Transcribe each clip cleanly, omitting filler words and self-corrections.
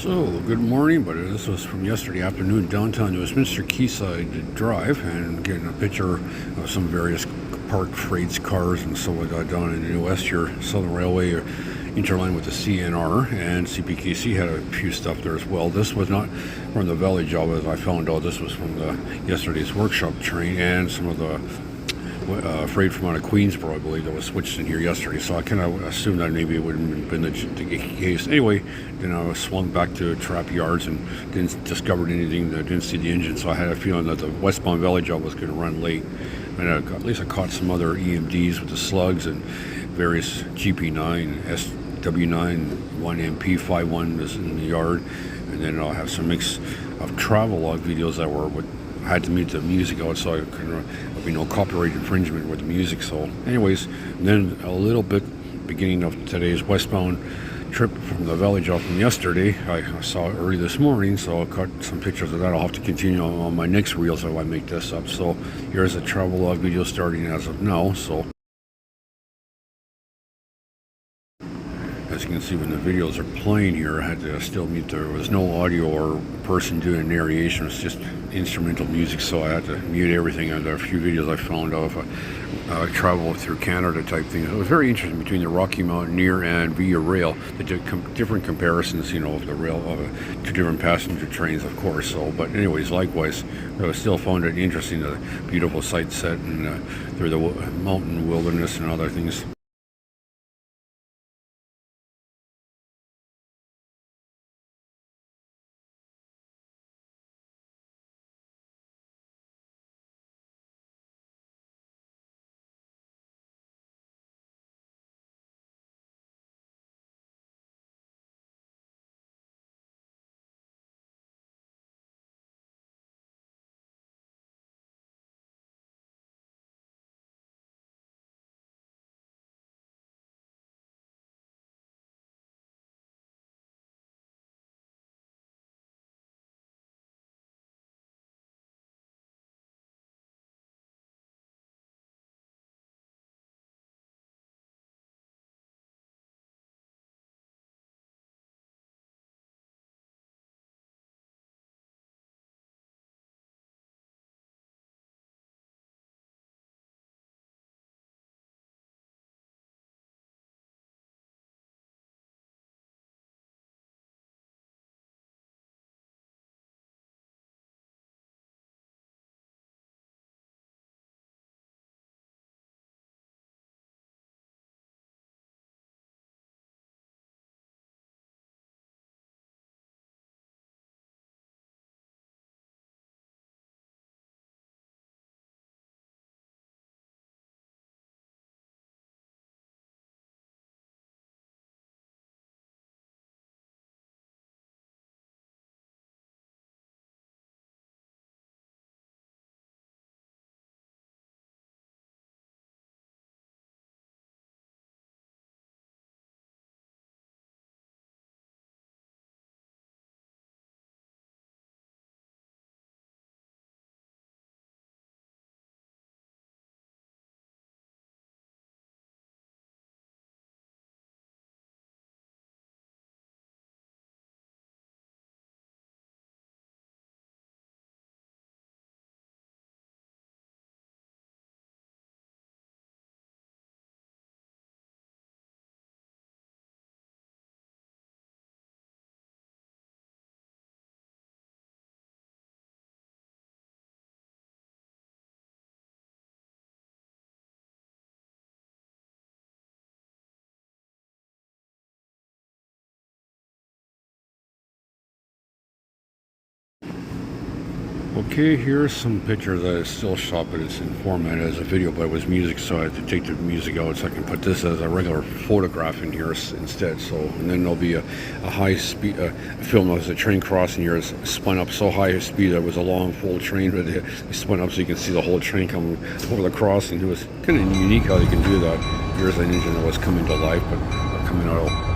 So, good morning, but this was from yesterday afternoon downtown Westminster Quayside Drive, and getting a picture of some various parked freights, cars, and so on down in the West here, Southern Railway, interline with the CNR, and CPKC had a few stuff there as well. This was not from the Valley job, as I found out. This was from the yesterday's workshop train and some of the freight from out of Queensboro, I believe, that was switched in here yesterday. So I kind of assumed that maybe it would have been the case. Anyway, then I swung back to trap yards and didn't discover anything. I didn't see the engine, so I had a feeling that the westbound Valley job was going to run late. And at least I caught some other EMDs with the slugs and various GP9, SW9, 1MP, 51 is in the yard. And then I'll have some mix of travel log videos that were had to mute the music out, so I couldn't be no copyright infringement with the music. So anyways, then a little bit beginning of today's westbound trip from the Valley job from yesterday. I saw it early this morning, so I caught some pictures of that. I'll have to continue on my next reels if I make this up. So here's a travel log video starting as of now. So as you can see, when the videos are playing here, I had to still mute. There was no audio or person doing narration. It's just instrumental music, so I had to mute everything. And there are a few videos I found of travel through Canada type things. It was very interesting between the Rocky Mountaineer and Via Rail. They did different comparisons, of the rail to different passenger trains, of course. So, but anyways, likewise, I still found it interesting. The beautiful sight set and through the mountain wilderness and other things. Okay, here's some pictures that I still shot, but it's in format as a video, but it was music, so I had to take the music out so I can put this as a regular photograph in here instead. So, and then there'll be a high speed film as the train crossing here is spun up so high speed that it was a long full train, but it spun up so you can see the whole train coming over the crossing. It was kind of unique how you can do that. Here's an engine that was coming to life, but coming out.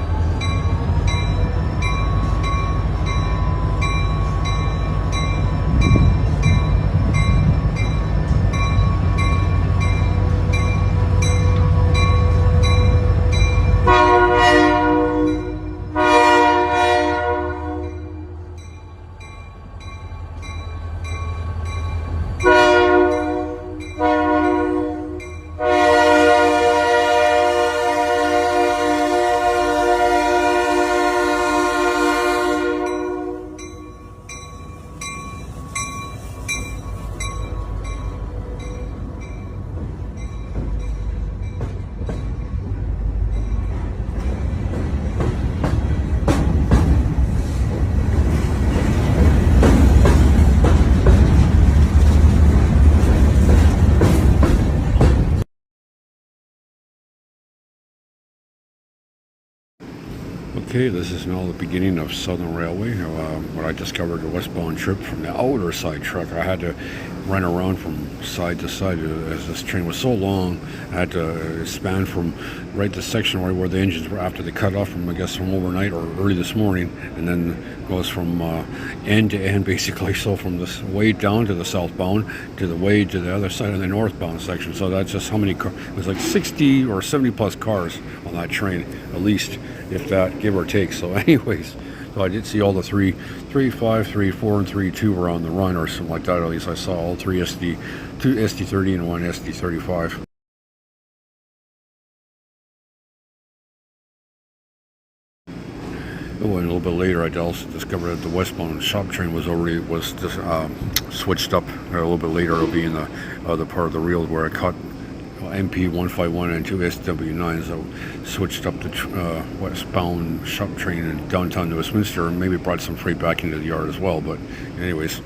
Okay, this is now the beginning of Southern Railway. When I discovered the westbound trip from the outer side track, I had to run around from side to side as this train was so long. I had to span from right the section where the engines were after they cut off from, I guess, from overnight or early this morning, and then goes from end to end basically. So from this way down to the southbound to the way to the other side of the northbound section. So that's just how many cars. It was like 60 or 70 plus cars on that train, at least, if that, give or take. So anyways, so I did see all the 3, 5, 3, 4, and 3, 2 were on the run or something like that. At least I saw all 3 SD, 2 SD30 and 1 SD35. Oh, and a little bit later, I also discovered that the westbound shop train was just switched up. A little bit later, it'll be in the other part of the reel where I caught MP 151 and 2 SW9s. So switched up the westbound shop train in downtown Westminster, and maybe brought some freight back into the yard as well. But anyways.